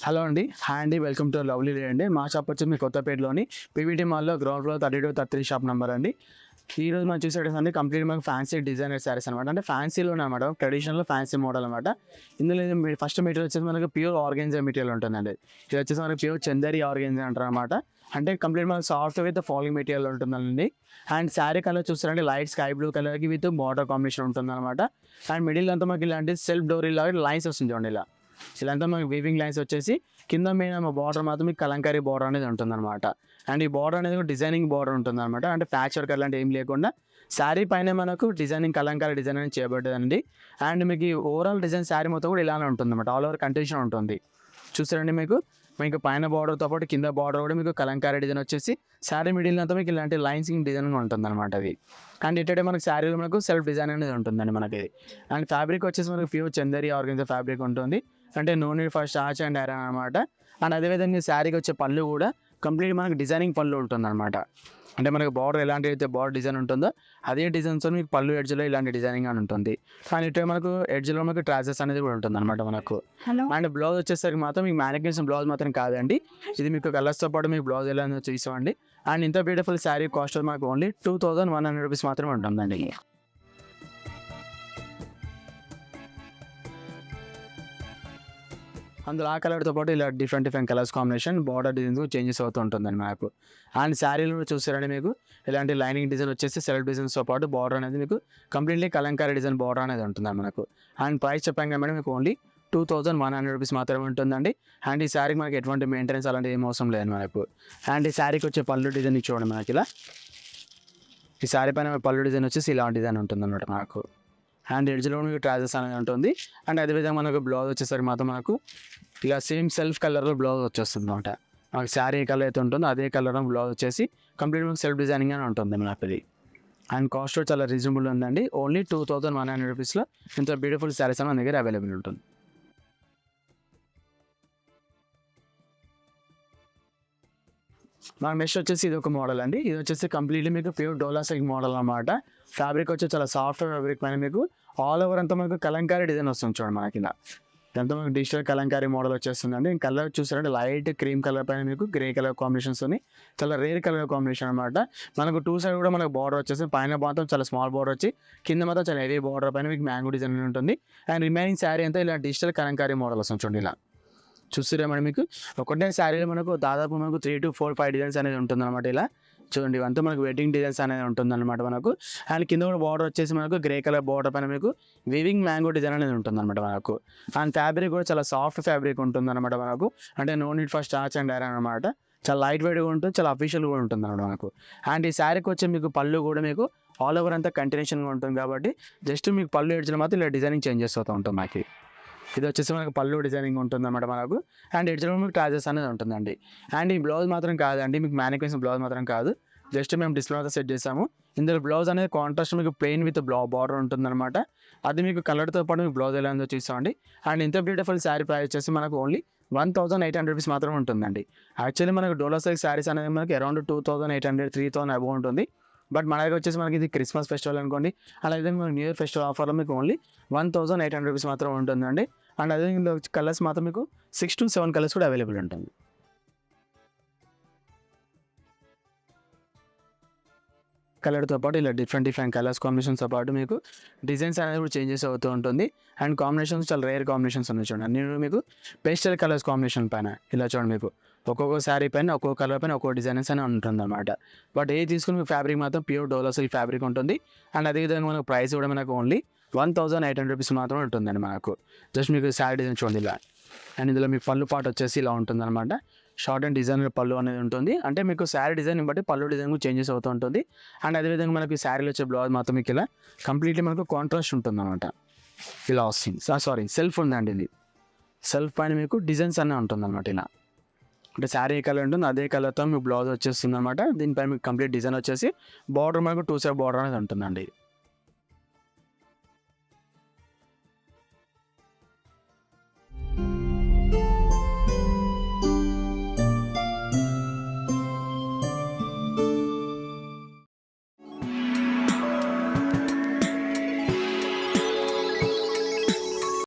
Hello అండి. Hi అండి. Welcome to lovely day అండి. మా షాప్ వచ్చి మీ కొత్తపేటలోని పీవీటీ మాల్‌లో గ్రౌండ్ ఫ్లోర్ 32, 33 షాప్ నంబర్ అండి. ఈరోజు మనం చూసేటండి కంప్లీట్ మనకు ఫ్యాన్సీ డిజైనర్ శారీస్ అనమాట. అంటే ఫ్యాన్సీలోనే అనమాట. ట్రెడిషనల్ ఫ్యాన్సీ మోడల్ అనమాట. ఇందులో ఫస్ట్ మెటీరియల్ వచ్చేసి మనకు ప్యూర్ ఆర్గాన్జా మెటీరియల్ ఉంటుందండి. ఇది వచ్చేసి మనకి ప్యూర్ చందేరి ఆర్గాన్జా అంటారు అనమాట. అంటే కంప్లీట్ మనకు సాఫ్ట్ విత్ ఫాలింగ్ మెటీరియల్ ఉంటుందండి. అండ్ శారీ కలర్ చూస్తారంటే లైట్ స్కై బ్లూ కలర్కి విత్ బార్డర్ కాంబినేషన్ ఉంటుందన్నమాట. అండ్ మిడిల్ అంతా మనకి ఇలాంటి సెల్ఫ్ డోరీ లాగా లైన్స్ వస్తుంది చూడండి ఇలా. ఇలాంతా మనకి వీవింగ్ లైన్స్ వచ్చేసి కింద మీద బార్డర్ మాత్రం మీకు కలంకారీ బార్డర్ అనేది ఉంటుందన్నమాట. అండ్ ఈ బార్డర్ అనేది కూడా డిజైనింగ్ బార్డర్ ఉంటుందన్నమాట. అంటే ప్యాచ్ వర్క్ అలాంటి ఏం లేకుండా శారీ పైన మనకు డిజైనింగ్ కలంకారీ డిజైన్ అనేది చేయబడ్డదండి. అండ్ మీకు ఓవరాల్ డిజైన్ శారీ మొత్తం కూడా ఇలానే ఉంటుందన్నమాట. ఆల్ ఓవర్ కంటిన్యూషన్ ఉంటుంది. చూసారండి మీకు పైన బార్డర్తో పాటు కింద బార్డర్ కూడా మీకు కలంకారీ డిజైన్ వచ్చేసి శారీ మిడిల్ అంతా మీకు ఇలాంటి లైన్సింగ్ డిజైన్ ఉంటుంది అనమాట. అది అండ్ ఇటే మనకు శారీలో మనకు సెల్ఫ్ డిజైన్ అనేది ఉంటుందండి మనకి. అండ్ ఫ్యాబ్రిక్ వచ్చేసి మనకు ప్యూర్ చందేరి ఆర్గెన్జా ఫ్యాబ్రిక్ ఉంటుంది. అంటే no need for starch and iron అనమాట. అండ్ అదేవిధంగా శారీకి వచ్చే పళ్ళు కూడా కంప్లీట్ మనకు డిజైనింగ్ పళ్ళు ఉంటుంది అనమాట. అంటే మనకు బార్డర్ ఎలాంటి అయితే బార్డర్ డిజైన్ ఉంటుందో అదే డిజైన్స్తో మీకు పళ్ళు ఎడ్జ్లో ఇలాంటి డిజైనింగ్ అని ఉంటుంది. కానీ ఇటు మనకు ఎడ్జ్లో మనకు ట్రాజెస్ అనేది కూడా ఉంటుంది అనమాట మనకు. అండ్ బ్లౌజ్ వచ్చేసరికి మాత్రం మీకు మ్యానికేషన్ బ్లౌజ్ మాత్రం కాదండి. ఇది మీకు కలర్స్తో పాటు మీకు బ్లౌజ్ ఎలా చూసామండి. అండ్ ఇంత బ్యూటిఫుల్ శారీ కాస్ట్ మనకు ఓన్లీ 2100 రూపీస్ మాత్రమే ఉంటుందండి. అందులో ఆ కలర్తో పాటు ఇలా different colours combination border designs changes అవుతూ ఉంటుందండి మనకు. అండ్ శారీలో చూసారండి మీకు ఇలాంటి లైనింగ్ డిజైన్ వచ్చేసి సెల్ఫ్ డిజైన్స్తో పాటు బార్డర్ అనేది మీకు కంప్లీట్లీ కలంకారీ డిజైన్ బార్డర్ అనేది ఉంటుంది మనకు. అండ్ ప్రైస్ చెప్పాం కదా మేడం మీకు ఓన్లీ 2100 రూపీస్ మాత్రమే ఉంటుందండి. అండ్ ఈ శారీకి మనకి ఎటువంటి మెయింటెనెన్స్ అలాంటి ఏం అవసరం లేదు మనకు. అండ్ ఈ శారీకి వచ్చే పళ్ళు డిజైన్ చూడండి మనకి ఇలా. ఈ శారీ పైన పళ్ళు డిజైన్ వచ్చేసి ఇలాంటి డిజైన్ ఉంటుంది అన్నమాట మనకు. అండ్ ఎడ్జ్లో మీకు ట్రాజెస్ అనేది ఉంటుంది. అండ్ అదేవిధంగా మనకు బ్లౌజ్ వచ్చేసరికి మాత్రం మనకు ఇలా సేమ్ సెల్ఫ్ కలర్లో బ్లౌజ్ వచ్చేస్తుంది అనమాట. మనకు శారీ కలర్ అయితే ఉంటుందో అదే కలర్ బ్లౌజ్ వచ్చేసి కంప్లీట్ మనకు సెల్ఫ్ డిజైనింగ్ అని ఉంటుంది మనకు ఇది. అండ్ కాస్ట్ చాలా రీజనబుల్ ఉందండి. ఓన్లీ 2100 రూపీస్లో ఇంత బ్యూటిఫుల్ శారీస్ మన దగ్గర అవైలబుల్ ఉంటుంది. మన నెక్స్ట్ వచ్చేసి ఇది ఒక మోడల్ అండి. ఇది వచ్చేసి కంప్లీట్లీ మీకు ప్యూర్ డోలా సిల్క్ మోడల్ అనమాట. ఫ్యాబ్రిక్ వచ్చి చాలా సాఫ్ట్ ఫ్యాబ్రిక్ పైన మీకు ఆల్ ఓవర్ అంతా మనకు కలంకారీ డిజైన్ వస్తుంది చూడండి మనకి ఇలా. ఇదంతా మనకు డిజిటల్ కలంకారీ మోడల్ వచ్చేస్తుందండి. కలర్ చూసారంటే లైట్ క్రీమ్ కలర్ పైన మీకు గ్రే కలర్ కాంబినేషన్స్ ఉన్నాయి. చాలా రేర్ కలర్ కాంబినేషన్ అనమాట. మనకు టూ సైడ్ కూడా మనకు బార్డర్ వచ్చేసి పైన మాత్రం చాలా స్మాల్ బార్డర్ వచ్చి కింద మాత్రం చాలా హెవీ బార్డర్ పైన మీకు మ్యాంగో డిజైన్ ఉంటుంది. అండ్ రిమైనింగ్ శారీ అంతా ఇలా డిజిటల్ కలంకారీ మోడల్ వస్తుంది చూడండి ఇలా. చూస్తున్నా మేడం మీకు ఒకటే శారీలో మనకు దాదాపు మనకు 3 to 4, 5 డిజైన్స్ అనేది ఉంటుందన్నమాట. ఇలా చూడండి ఇవంతా మనకు వెడ్డింగ్ డిజైన్స్ అనేది ఉంటుందన్నమాట మనకు. అండ్ కింద కూడా బార్డర్ వచ్చేసి మనకు గ్రే కలర్ బార్డర్ పైన మీకు వీవింగ్ మ్యాంగో డిజైన్ అనేది ఉంటుందన్నమాట మనకు. అండ్ ఫ్యాబ్రిక్ కూడా చాలా సాఫ్ట్ ఫ్యాబ్రిక్ ఉంటుందన్నమాట మనకు. అంటే no need for starch and iron అనమాట. చాలా లైట్ వెయిట్గా ఉంటుంది, చాలా అఫీషియల్ కూడా ఉంటుంది అన్నమాట మనకు. అండ్ ఈ శారీకి వచ్చే మీకు పళ్ళు కూడా మీకు ఆల్ ఓవర్ అంతా కంటిన్యూషన్గా ఉంటుంది కాబట్టి జస్ట్ మీకు పళ్ళు ఎడ్జ్లో మాత్రం ఇలా డిజైనింగ్ చేంజ్ చేస్తూ ఉంటుంది మనకి. ఇది వచ్చేసి మనకు పళ్ళు డిజైనింగ్ ఉంటుందన్నమాట మనకు. అండ్ ఎడ్జ్లో మీకు ట్రాజెస్ అనేది ఉంటుందండి. అండ్ ఈ బ్లౌజ్ మాత్రం కాదండి, మీకు మ్యానిక్యూర్స్ బ్లౌజ్ మాత్రం కాదు, జస్ట్ మేము డిస్ప్లే అయితే సెట్ చేసాము. ఇందులో బ్లౌజ్ అనేది కాంట్రాస్ట్ మీకు ప్లెయిన్ విత్ బార్డర్ ఉంటుందన్నమాట. అది మీకు కలర్తో పాటు మీకు బ్లౌజ్ ఎలా ఉందో చూస్తామండి. అండ్ ఇంత బ్యూటిఫుల్ శారీ ప్రైస్ వచ్చేసి మనకు ఓన్లీ 1800 రూపీస్ మాత్రమే ఉంటుందండి. యాక్చువల్లీ మనకు డోలా సిల్క్ శారీస్ అనేది మనకి అరౌండ్ 2800, 3000 అబౌవ్ ఉంటుంది. బట్ మన దగ్గర వచ్చేసి మనకి ఇది క్రిస్మస్ ఫెస్టివల్ అనుకోండి, అలాగే మనకి న్యూ ఇయర్ ఫెస్టివల్ ఆఫర్లో మీకు ఓన్లీ 1800 రూపీస్ మాత్రం ఉంటుందండి. అండ్ అదే ఇందులో కలర్స్ మాత్రం మీకు 6 to 7 కలర్స్ కూడా అవైలబుల్ ఉంటుంది. కలర్తో పాటు ఇలా డిఫరెంట్ కలర్స్ కాంబినేషన్స్తో పాటు మీకు డిజైన్స్ అనేది కూడా చేంజెస్ అవుతూ ఉంటుంది. అండ్ కాంబినేషన్స్ చాలా రేర్ కాంబినేషన్స్ ఉన్నాయి చూడండి. నేను మీకు పేస్టల్ కలర్స్ కాంబినేషన్ పైన ఇలా చూడండి మీకు ఒక్కొక్క శారీ పైన ఒక్కొక్క కలర్ పైన ఒక్కొక్క డిజైన్స్ అని ఉంటుంది అనమాట. బట్ ఏ తీసుకుని మీకు ఫ్యాబ్రిక్ మాత్రం ప్యూర్ డోలా సిల్క్ ఫ్యాబ్రిక్ ఉంటుంది. అండ్ అదేవిధంగా మనకు ప్రైస్ కూడా మనకు ఓన్లీ 1800 రూపీస్ మాత్రం ఉంటుందండి మనకు. జస్ట్ మీకు శారీ డిజైన్ చూడండి ఇలా. అండ్ ఇందులో మీ పళ్ళు పాటు వచ్చేసి ఇలా ఉంటుందన్నమాట. షార్ట్ అండ్ డిజైన్ పళ్ళు అనేది ఉంటుంది. అంటే మీకు శారీ డిజైన్ బట్టి పళ్ళు డిజైన్ కూడా చేంజెస్ అవుతూ ఉంటుంది. అండ్ అదేవిధంగా మనకి శారీలో వచ్చే బ్లౌజ్ మాత్రం మీకు ఇలా కంప్లీట్లీ మనకు కాంట్రాస్ట్ ఉంటుంది అనమాట. ఇలా వస్తుంది. సారీ సెల్ఫ్ ఉందండి, ఇది సెల్ఫ్ పైన మీకు డిజైన్స్ అనే ఉంటుంది అనమాట. ఇలా అంటే శారీ ఏ కలర్ ఉంటుంది అదే కలర్తో మీకు బ్లౌజ్ వచ్చేస్తుంది అనమాట. దీనిపైన మీకు కంప్లీట్ డిజైన్ వచ్చేసి బార్డర్ మనకు 2 సైడ్ బార్డర్ అనేది ఉంటుందండి.